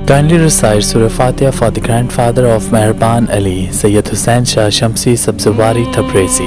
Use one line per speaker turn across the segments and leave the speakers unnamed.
Kindly recite Surah Fatiha for the grandfather of Mehraban Ali, Sayyid Hussain Shah Shamsi Sabzawari Tabrizi.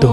2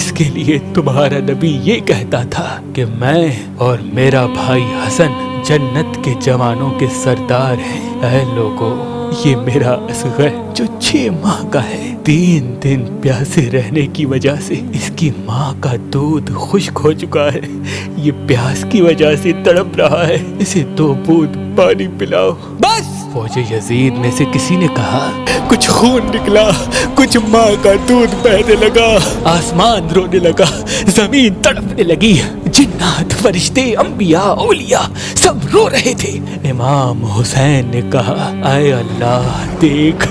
جس کے لیے تمہارا نبی یہ کہتا تھا کہ میں اور میرا بھائی حسن جنت کے جوانوں کے سردار ہیں۔ اے لوگو، یہ میرا اصغر جو 6 ماہ کا ہے، 3 دن پیاسے رہنے کی وجہ سے اس کی ماں کا دودھ خشک ہو چکا ہے، یہ پیاس کی وجہ سے تڑپ رہا ہے، اسے 2 بوند پانی پلاؤ بس۔ فوج یزید میں سے کسی نے کہا، کچھ خون نکلا، کچھ ماں کا دودھ بہنے لگا، آسمان رونے لگا، زمین تڑپنے لگی، جنات، فرشتے، انبیاء، اولیاء سب رو رہے تھے۔ امام حسین نے کہا، اے اللہ دیکھ،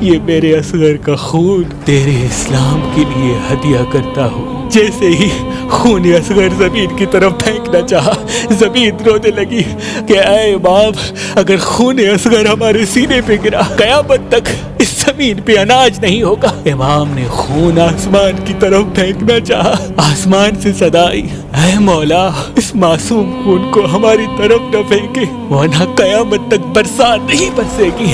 یہ میرے اصغر کا خون تیرے اسلام کے لیے ہدیہ کرتا ہوں۔ جیسے ہی خون اصغر زمین کی طرف پھینکنا چاہا، زمین رونے لگی کہ اے امام، اگر خون اصغر ہمارے سینے پہ گرا، قیامت تک اس زمین پہ اناج نہیں ہوگا۔ امام نے خون آسمان کی طرف پھینکنا چاہا، آسمان سے صدا آئی، اے مولا، اس معصوم خون کو ہماری طرف نہ پھینکے ورنہ قیامت تک برسات نہیں برسے گی۔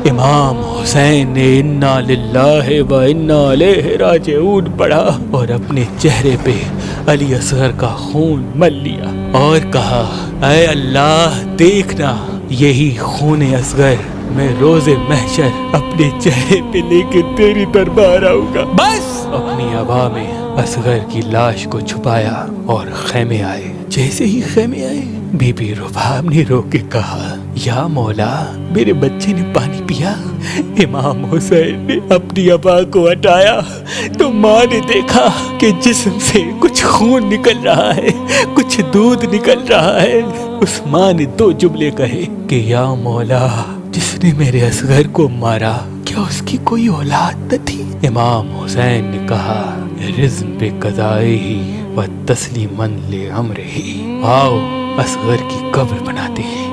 امام حسین نے انا للہ و انا الیہ راجعون پڑھا اور اپنے چہرے پہ علی اصغر کا خون مل لیا اور کہا، اے اللہ دیکھنا، یہی خون اصغر میں روز محشر اپنے چہرے پہ لے کے تیری دربار آؤں گا۔ بس اپنی ہوا میں اصغر کی لاش کو چھپایا اور خیمے آئے۔ جیسے ہی خیمے آئے، بی بی رباب نے رو کے کہا، یا مولا، میرے بچے نے پانی پیا؟ امام حسین نے اپنی ابا کو ہٹایا تو ماں نے دیکھا کہ جسم سے کچھ خون نکل رہا ہے، کچھ دودھ نکل رہا ہے۔ اس ماں نے 2 جملے کہے کہ یا مولا، جس نے میرے اصغر کو مارا کیا اس کی کوئی اولاد نہ تھی؟ امام حسین نے کہا، رزم بے قضائے ہی و تسلیماً لامرہ ہی، آؤ اصغر کی قبر بناتے ہیں۔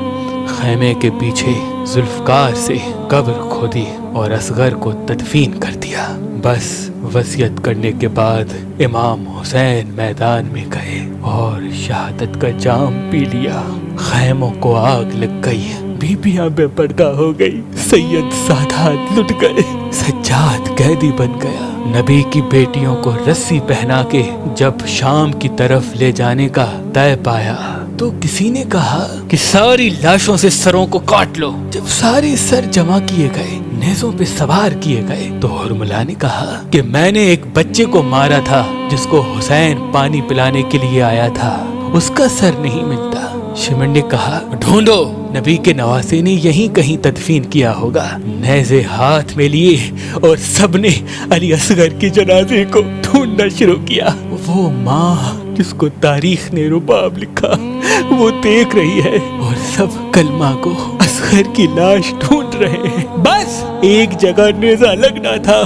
خیمے کے پیچھے ذوالفقار سے قبر کھودی اور اصغر کو تدفین کر دیا۔ بس وصیت کرنے کے بعد امام حسین میدان میں گئے اور شہادت کا جام پی لیا۔ خیموں کو آگ لگ گئی، بیبیاں بے پردہ ہو گئی، سید سادات لٹ گئے، سجاد قیدی بن گیا۔ نبی کی بیٹیوں کو رسی پہنا کے جب شام کی طرف لے جانے کا طے پایا تو کسی نے کہا کہ ساری لاشوں سے سروں کو کاٹ لو۔ جب سارے سر جمع کیے گئے، نیزوں پہ سوار کیے گئے تو حرملہ نے کہا کہ میں نے ایک بچے کو مارا تھا جس کو حسین پانی پلانے کے لیے آیا تھا، اس کا سر نہیں ملتا۔ شمن نے کہا، ڈھونڈو، نبی کے نواسے نے یہیں کہیں تدفین کیا ہوگا۔ نیزے ہاتھ میں لیے اور سب نے علی اصغر کے جنازے کو ڈھونڈنا شروع کیا۔ وہ ماں جس کو تاریخ نے رباب لکھا وہ دیکھ رہی ہے اور سب کلمہ کو اصغر کی لاش ڈھونڈ رہے ہیں۔ بس ایک جگہ نیزہ لگنا تھا،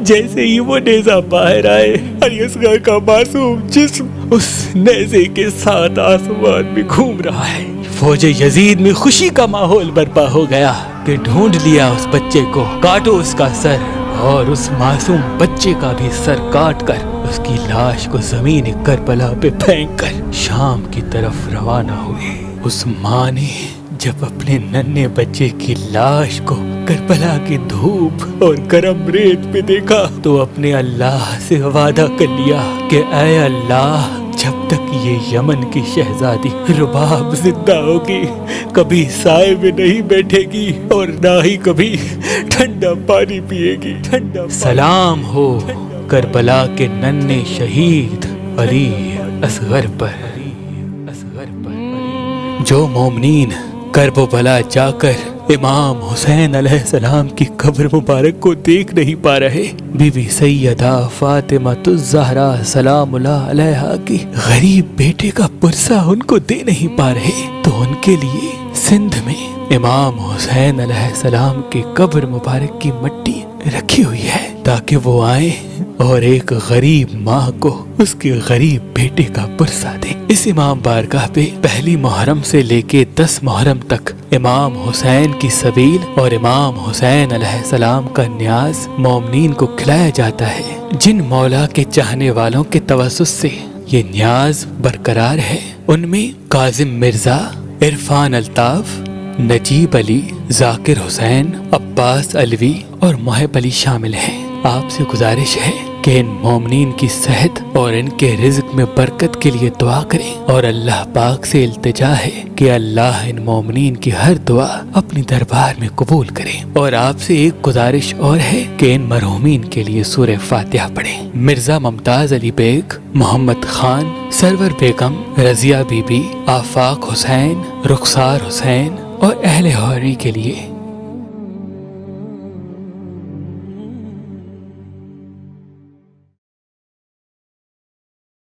جیسے ہی وہ نیزہ باہر آئے، علی اصغر کا معصوم جسم اس نیزے کے ساتھ آسمان میں گھوم رہا ہے۔ فوج یزید میں خوشی کا ماحول برپا ہو گیا کہ ڈھونڈ لیا اس بچے کو، کاٹو اس کا سر، اور اس معصوم بچے کا بھی سر کاٹ کر اس کی لاش کو زمین کربلا پہ پھینک کر شام کی طرف روانہ ہوئے۔ اس ماں نے جب اپنے ننھے بچے کی لاش کو کربلا کی دھوپ اور گرم ریت پہ دیکھا تو اپنے اللہ سے وعدہ کر لیا کہ اے اللہ، جب تک یہ یمن کی شہزادی رباب زندہ ہوگی کبھی سائے میں نہیں بیٹھے گی اور نہ ہی کبھی ٹھنڈا پانی پیے گی۔ سلام ہو کربلا کے ننھے شہید علی اصغر پر، جو مومنین کرب و بلا جا کر امام حسین علیہ السلام کی قبر مبارک کو دیکھ نہیں پا رہے، بی بی سیدہ فاطمہ الزہرا سلام اللہ علیہا کی غریب بیٹے کا پرسہ ان کو دے نہیں پا رہے، تو ان کے لیے سندھ میں امام حسین علیہ السلام کی قبر مبارک کی مٹی رکھی ہوئی ہے تاکہ وہ آئیں اور ایک غریب ماں کو اس کے غریب بیٹے کا پرسہ دیں۔ اس امام بارگاہ پہ 1 محرم سے لے کے 10 محرم تک امام حسین کی سبیل اور امام حسین علیہ السلام کا نیاز مومنین کو کھلایا جاتا ہے۔ جن مولا کے چاہنے والوں کے توسط سے یہ نیاز برقرار ہے، ان میں کاظم مرزا، عرفان الطاف، نجیب علی، ذاکر حسین، عباس علوی اور محب علی شامل ہیں۔ آپ سے گزارش ہے کہ ان مومنین کی صحت اور ان کے رزق میں برکت کے لیے دعا کریں، اور اللہ پاک سے التجا ہے کہ اللہ ان مومنین کی ہر دعا اپنی دربار میں قبول کرے۔ اور آپ سے ایک گزارش اور ہے کہ ان مرحومین کے لیے سورہ فاتحہ پڑھیں۔ مرزا ممتاز علی bag, Muhammad Khan, server Begum, Razia be be, آفاق حسین، رخسار حسین اور اہل ہوری کے لیے